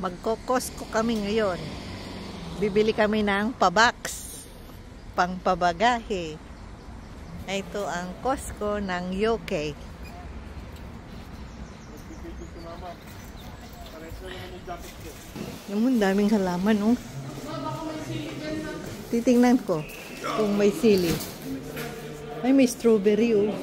Magko-Costco kami ngayon. Bibili kami ng pabox, pangpabagahe. Ito ang Costco ng UK. Yung daming halaman, oh. Titingnan ko kung may sili. Ay, may strawberry, oh.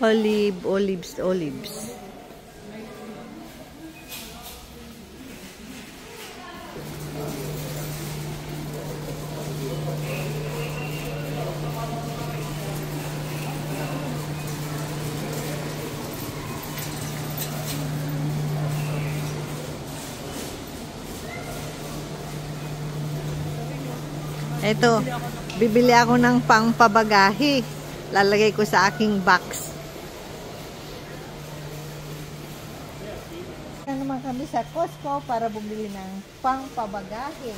Olives. Ito, bibili ako ng pangpabagahe. Lalagay ko sa aking box. Naman kami sa Costco para bumili ng pangpabagahe.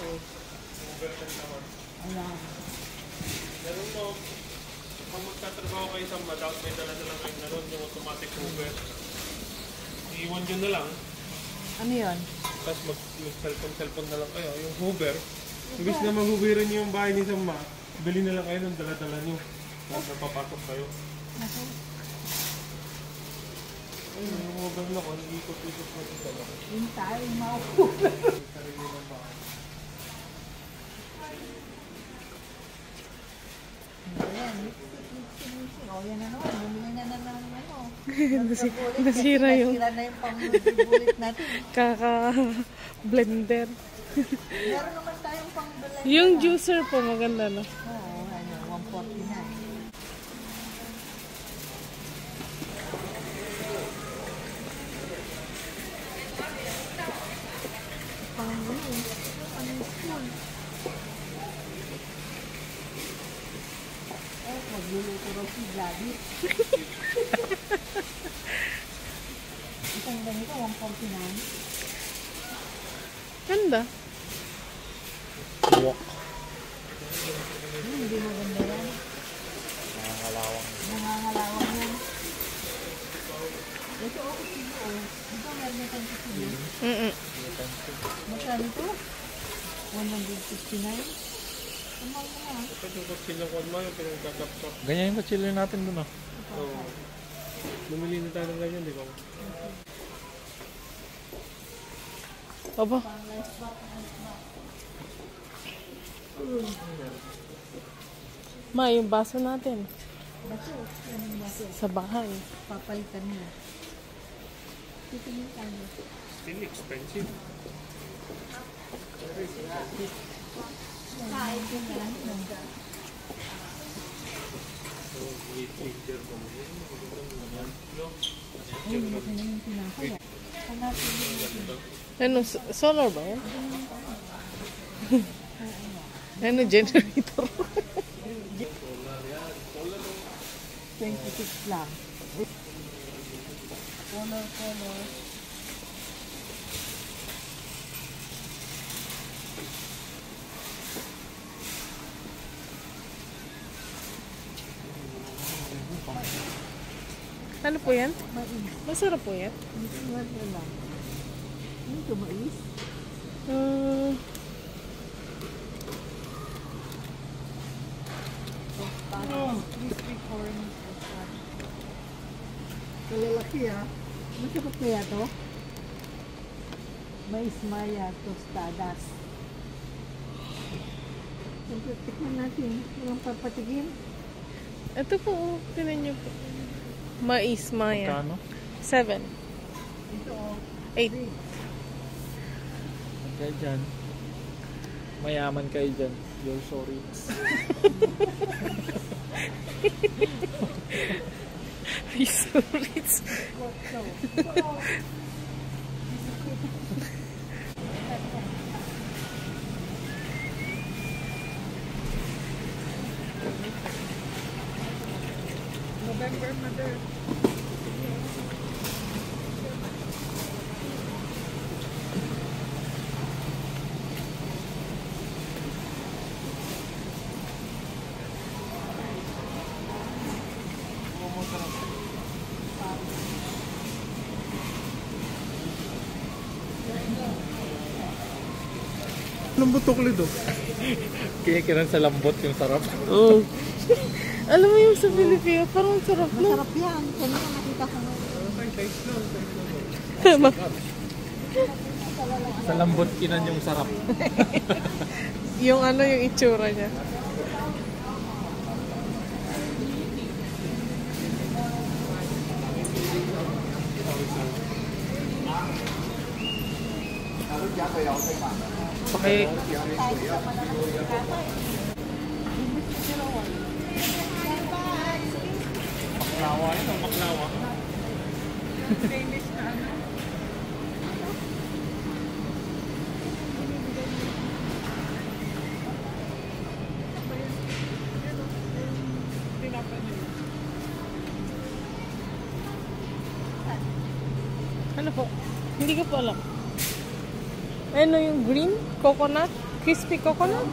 Ayan. Meron mo, kung magtatrabaho kayo sa dapat may dala-dala kayo na ron, yung automatic hoover. Iiwan nyo na lang. Ano yun? Tapos mag-cellphone na lang kayo. Yung hoover, imbis na mag-hooveran nyo yung bahay ni Sama, bili na lang kayo ng dala-dala nyo. Tapos napapasok kayo. Ayun, yung hoover na ko, nag-ikot-ikot na ito lang. Yung tayo, ma-hoover. Sarili ng bahay. Ayan, lipstick. O, yan na naman. Bumili na naman ano. Nasira yung... Nasira na yung pang-bulit natin. Kaka-blender. Meron naman tayong pang-blender. Yung juicer po, maganda no? Oo, ano, 149. Magluluto raw si Gladys. Isang ganito, 149. Ganda. Walk. Hindi maganda yan. Nangangalawang yan. Ito ako sige, oh. Ito meron na kang sige. Magkano ito? 159. Kamang mo na. Ito yung kutsilyo ko mo, yung pinagkakapkap. Ganyan yung kutsilyo natin dun, oh. Oo. Bumili na tayo ng ganyan, di ba? Aba. Ma, yung baso natin. Baso? Anong baso? Sa bahay. Papalitan mo. Titingin tayo. Still expensive. Kahit yung yan. Ay, laki na yung tinapay. Hanapin mo natin. Ano, solar ba yan? Ano, generator? 26 lang. Color. Ano po yan? Mais. Masarap po yan. Ano lang. Ano ito, mais? Crispy corn. Kalalaki ah. Masarap kaya to? Mais maya tostadas. Siyempre, tikman natin. Walang papatigin. Ito po, tinan niyo po. Mais maya. Kano? 7. Ito oh. 8. Kaya dyan. Mayaman kayo dyan. You're sorry. Sorry. November, mother. Lambot tukli do. Kinikiran sa lambot yung sarap. Oh. Alam mo yung sa Pilipino, parang sarap na. Masarap yan. Kanina nakita ko nga. Sa lambot kinan yung sarap. Yung ano, yung itsura niya. Okay. Baklawa ito, baklawa. Ano po? Hindi ko po alam. Ano yung green? Coconut? Crispy coconut?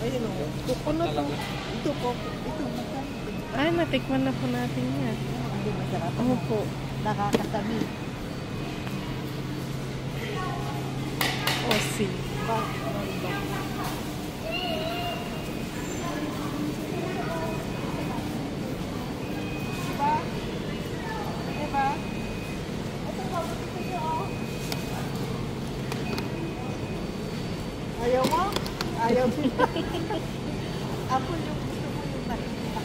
Ayun o. Coconut o. Ito po. Ito masarap. Ay, natikman na po natin yan. Hindi masarap. Oo po. Nakakatabi. Oh, see. Ayaw mo? Ayaw din. Ako yung gusto mo yung nakikita.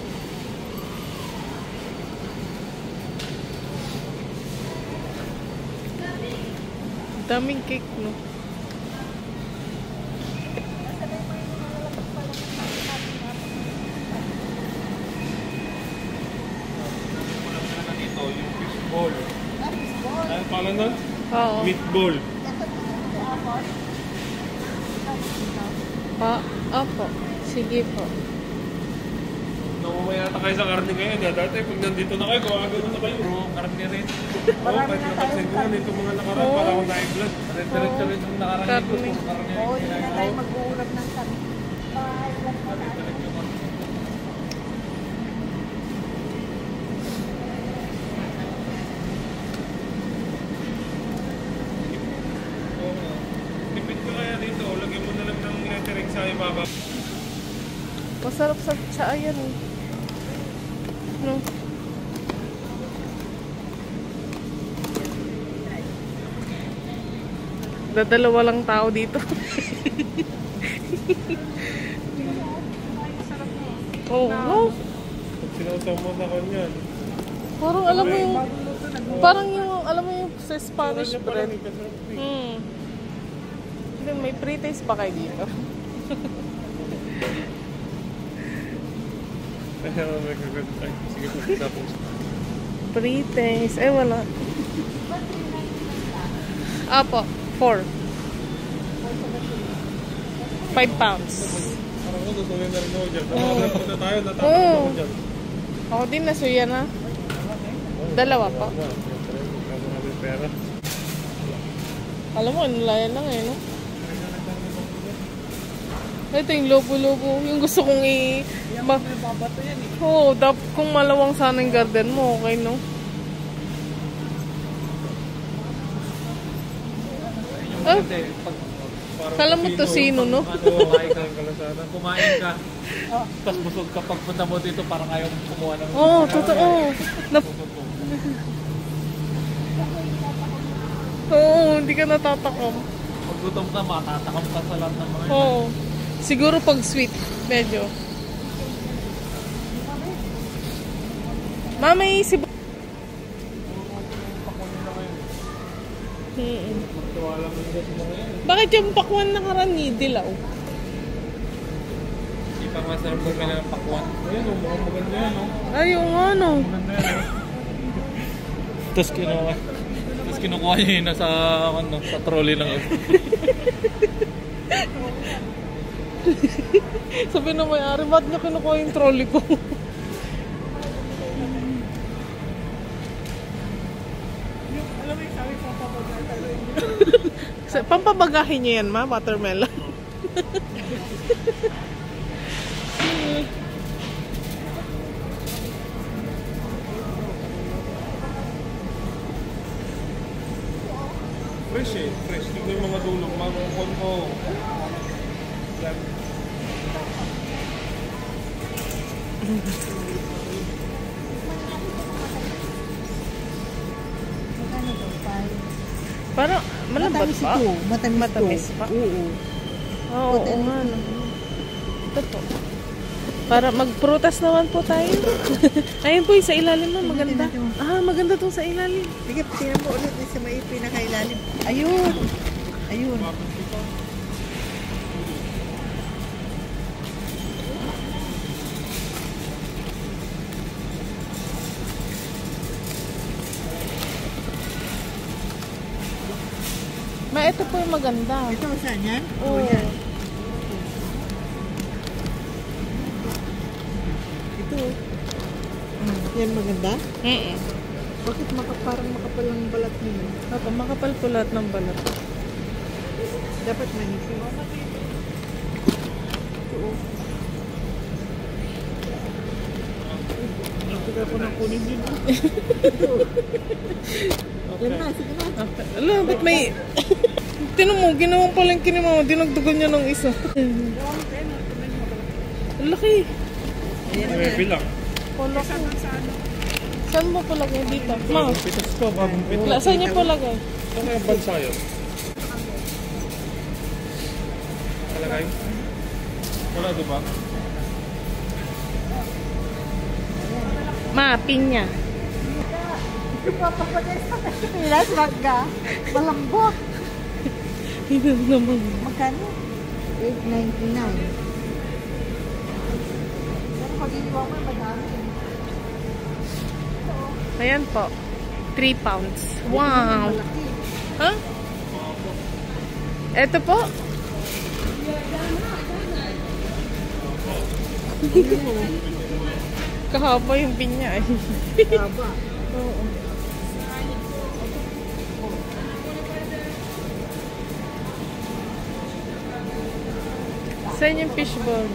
Daming cake, no? Dito, yung fish ball. Ano pala nun? Oo. Meatball. Opo. Sige po. Namumaya na kayo sa karne ngayon. Dati pag nandito na kayo, gumagano na kayo. Puro karne rin. Oo, kahit napansin ko yan. Itong mga nakaraan, para akong na-blood. Diretso rin yung nakaraan Karne. dito. Karne. Oo, hindi na tayo mag-uulap ng kami. Tipid ka kaya dito. Lagyan mo na lang ng lettering sa ibaba. Masarap sa tsaa yan, eh. No? Dadalawa lang tao dito. Oh, no? Pag sinausaw mo sa kanyan. Parang alam mo yung alam mo yung sa Spanish bread. Hindi, may pre-taste pa kayo dito. Sige po, tapos. Pre-taste. Eh, wala. Apo, 4. 5 pounds. Parang ko, tutuloy na rin ako dyan. Namagrap na tayo, natapos Oo. ako dyan. Ako din, nasuya na. Dalawa pa. Pera. Alam mo, nulayan lang eh, no? Ito yung lobo-lobo. Yung gusto kong babato yan eh. Oo, kung malawang sana yung garden mo, okay, no? Ah, kala mo tosino, no? Kumain ka. Tapos busog ka pagpunta mo dito, parang ayaw mong kumuha ng... Oo, totoo. Oo, hindi ka natatakam. Pag gutom ka, matatakam ka sa lahat ng mga... Oo. Siguro pag sweet, medyo. Mama, isip. Bakit yung pakwan nakarani, dilaw? Hindi pa masarap kung kailan ng pakwan. Ayun, mukhang maganda yan, no? Ay, yung ano. Maganda yan, no? Tapos kinukuha niya yun sa trolley lang yun. Sabi na may-ari, ba't niya kinukuha yung trolley ko? Pampabagahin niya yan, ma, watermelon. Fresh eh. Fresh. Tignan yung mga dulong. Mangkon ko. Yan. Magkano to? Parang malambot pa. Matamis pa. Oo. Oo, nga. No. Ito po. Para magprutas naman po tayo. Ayun po, sa ilalim mo. Maganda. Maganda tong sa ilalim. Sige, tingnan mo ulit sa may pinakailalim. Ayun. Ayun. Ito po yung maganda. Ito, saan yan? Oo. Yan. Ito. Yan maganda? Bakit parang makapal ang balat nila? Makapal po lahat ng balat. Dapat manipis. Ito. Ito ko nang kunin din. Yan na, sige na. Ala, ba't may... Tinan mo, ginawang palang kinimama. Dinagdagan niya ng isa. Ang laki. May bilang. Wala ko. Saan mo palagay dito? Ma, Pitas ko, bagong pitas. saan niya palagay? Saan kaya bansa yun? Palagay? Wala, di ba? Ma, pinya. Pilas, magga. Malambot. Ito naman. Magkano? 8.99. Pero pag iniwa mo, madami. Ayan po. 3 pounds. Wow. Malaki. Ha? Ito po. Kahaba yung pinya eh. Haba. Oo. Saan yung fishball?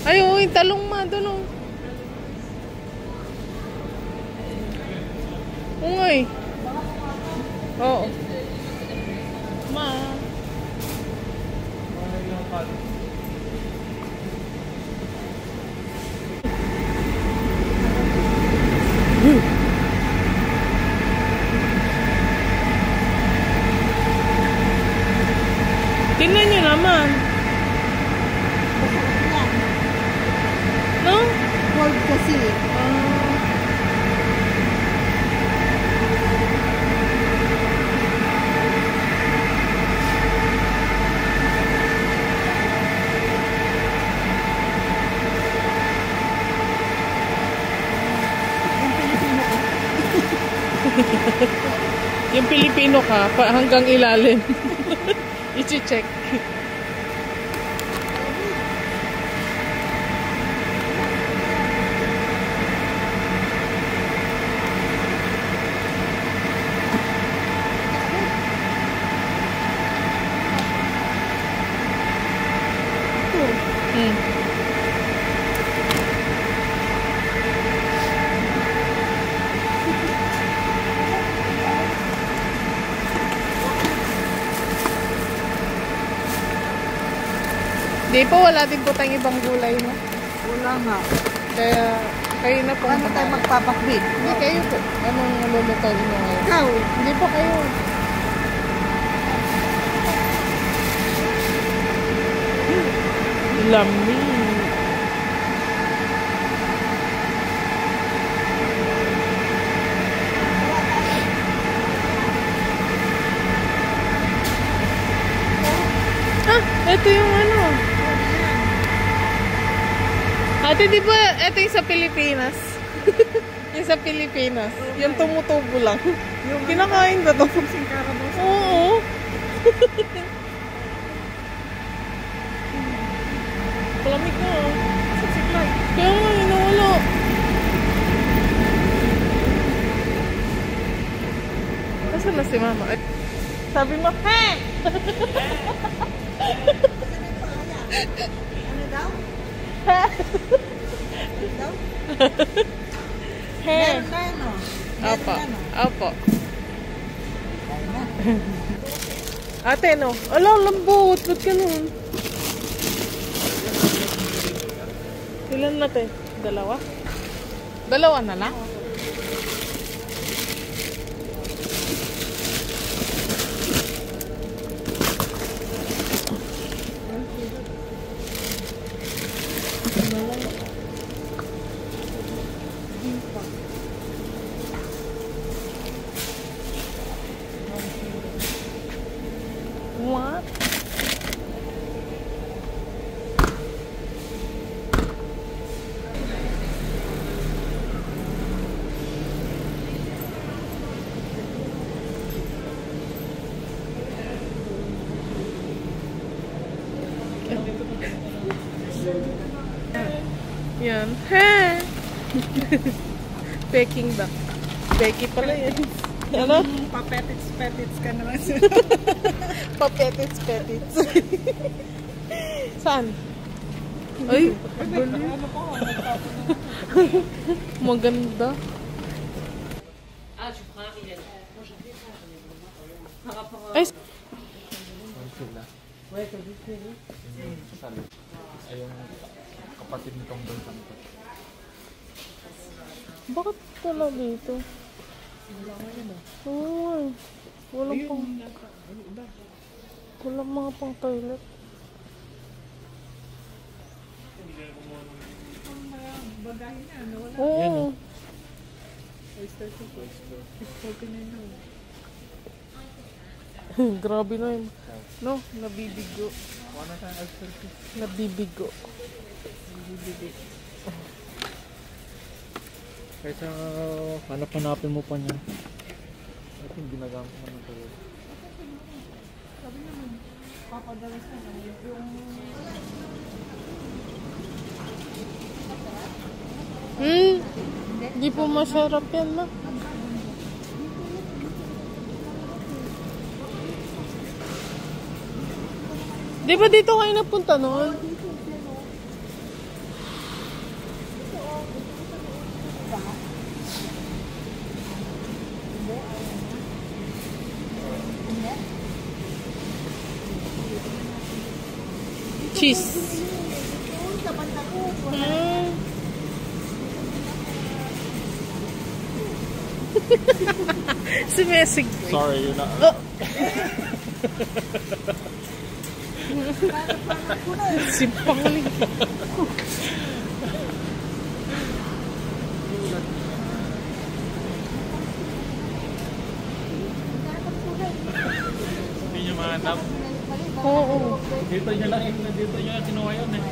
Ay, oo, yung talong ma, doon o. Ungay. Oo. Ma. Tingnan nyo naman. No? Gold kasi. Yung Pilipino ka, hanggang ilalim. I-check. Di po, wala din po tayong ibang gulay, no? Wala nga. Kaya, kayo na po. Paano tayo magpapakwit? Hindi, kayo po. Anong lulutuin mo ngayon? Ikaw. Hindi po kayo. Lami. Ito yung ano. Ate, di ba ito yung sa Pilipinas? Yung sa Pilipinas. Yung tumutubo lang. Yung kinakain ko to. Oo. Palamig na. Kaya nga, inawala. Nasaan na si mama? Sabi mo, he! Ano daw? Ano daw? He! Meron tayo, no? Meron Opo. na, no? Opo. Ate, no? Ala, lambot. Ba't ganun? Ilan na, te? Dalawa? Dalawa na lang? What? Yan. Ha! Peking duck. Becky pala yan. Ano? Papetits ka naman. Papetits. Saan? Ay, maganda. Ay, Ay, yung kapatid nitong bangkang ko. bakit wala dito? Oo. Walang pang... Walang mga pang toilet. Oo. Grabe na yun. No, nabibigo. Nabibigo. Kaysa hanap-hanapin mo pa niya. Ito yung ginagamit ko naman ito. Hindi po masarap yan, ma. Di ba dito kayo napunta noon? Cheese. Si Messi. Sorry, you're not. Oh. Si Pangling. Hindi niyo mahanap. Oo. Dito niya lang yun. Dito niya kinuha yun eh.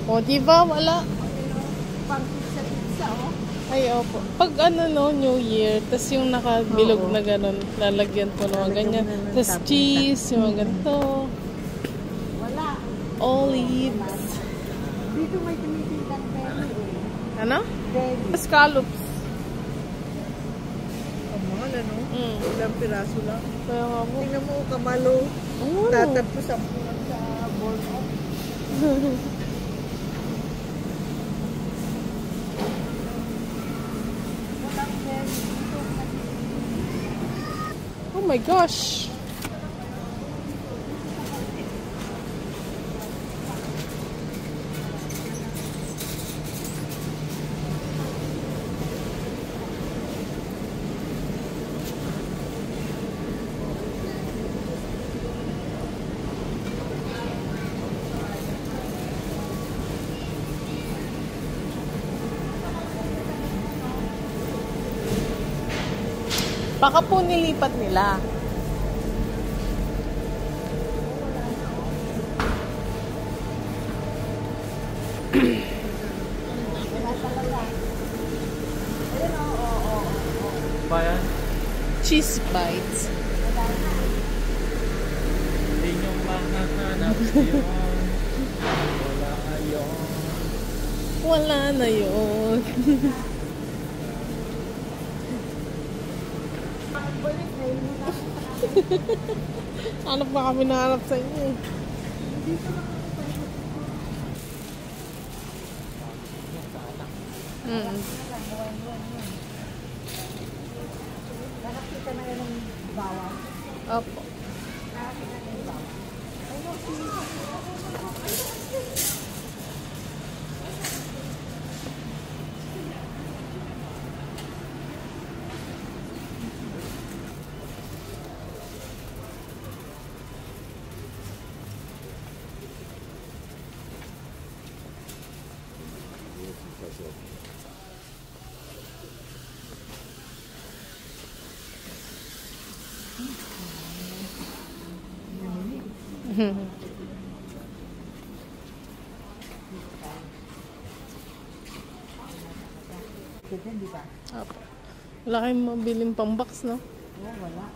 O, diba? Wala. Ay, opo. Pag ano no, New Year, tas yung nakabilog na ganun, lalagyan po ng mga ganyan. Tas cheese, yung mga ganito. Wala. Olives. Dito may tumitindang belly. Ano? Belly. Scallops. Ang mahal ano? Ilang piraso lang. Kaya nga po. Tingnan mo, kamalo. Oh. Tatapos ang pulang sa ball off. Oh my gosh. Baka po nilipat nila. Bayan? Cheese bites. Hindi niyo mahanap yun. Wala yun. Wala na yun. Hanap ba kami nahanap sa inyo? Nakakita na yun ng bawang. Opo. Di ba? Opo. Wala kayong mabiling pang-box, no? Oo, wala.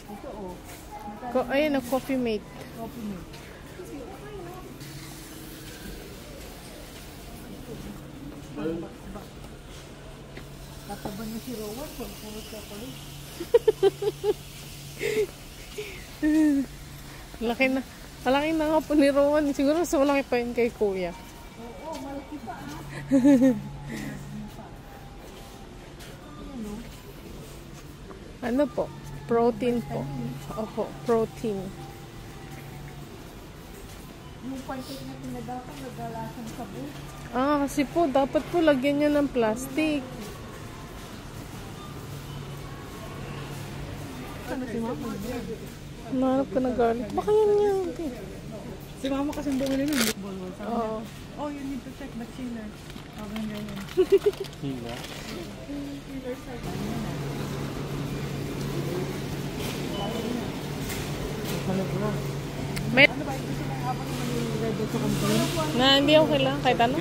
Ito, oh. Ayun, coffee mate. Coffee milk. Tataban niya si Rowan, puro chocolate. Malaki na nga po ni Rowan. Siguro mas malaki pa yun kay Kuya. Oo, malaki pa. Ano po? Protein po. Opo, protein. Yung pancake na tinadakan, nagalasan sa buhay. Kasi po, dapat po lagyan nyo ng plastic. Ano si Mama? Nahanap ka ng garlic. Baka yan yan. Si Mama kasi bumili ng meatball. Oo. Oh, you need to check the chiller. Oh, ganyan. Hila. May... Ano ba, hindi sila habang nag-ready sa company? Na, hindi okay lang. Kahit ano?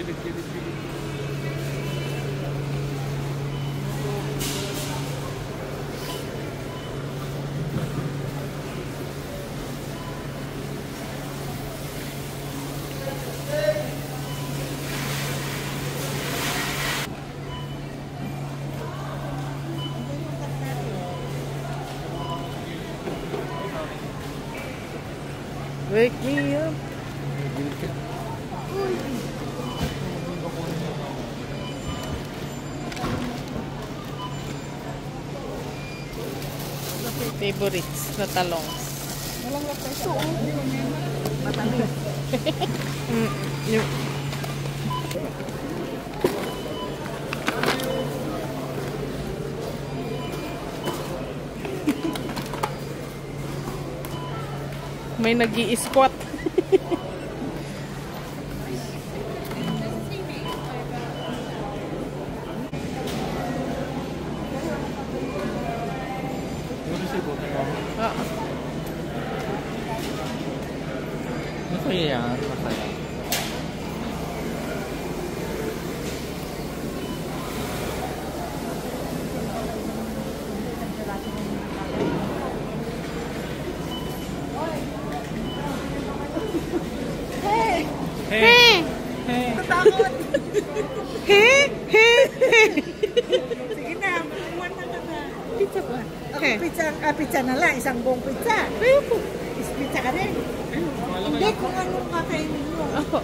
Wake me up. Favorites na talongs. Walang lapay sa matamis. Yung... May nag-i-squat. Masaya yan. Masaya. Hey! Tatakot! Hey! Sige na, buwan na ka na. Pizza ba? Ako pizza na lang, isang buong pizza. Ayoko. Pizza ka rin. Hindi, kung anong kakainin mo. Ako.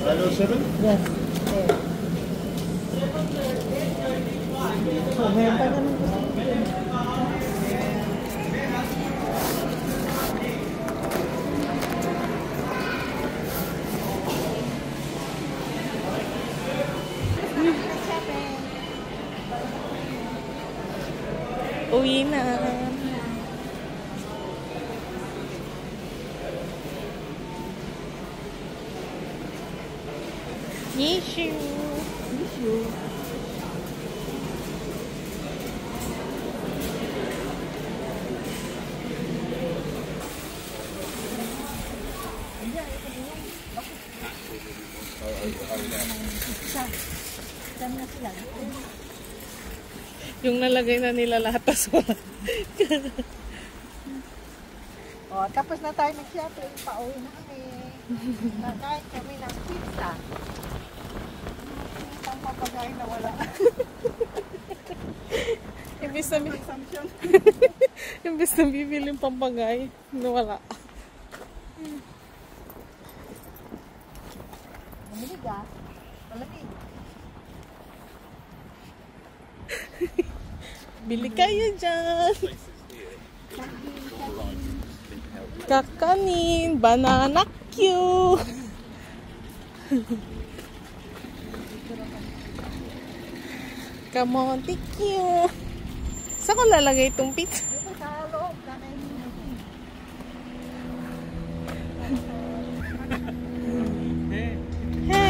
Hello, 7? Yes. So, meron pa ganun gusto. Uwi na. Yishu. Yung nalagay na nila lahat tas wala. Oh, tapos na tayo mag-shopping. Pauwi na kami. Nakain kami ng pizza. Isang papagay na wala. Imbis na bibili yung pampagay, nawala. Malamig ah. Malamig. Bili kayo dyan. Kakanin, banana Q. Kamote Q. Saan ko lalagay itong pizza? Ito sa loob. Kakainin natin. He.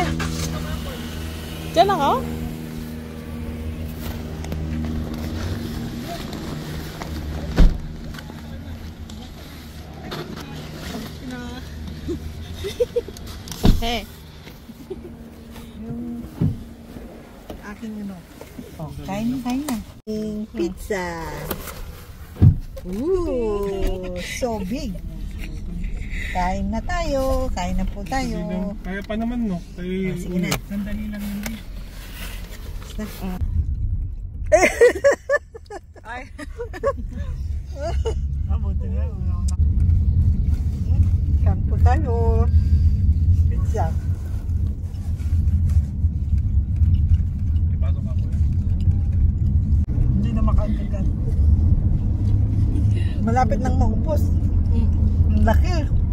Diyan ako? He. Yung aking ano. Oh, kain na. Pizza. Ooh, so big. Kain na tayo. Kain na po tayo. Kaya pa naman, no? Kaya, Sige na. sandali lang yun. Ay. Mabuti na. Kain po tayo. Pizza. Ipasok ako yan. Hindi na makaintindihan. Malapit nang maubos. Ang laki.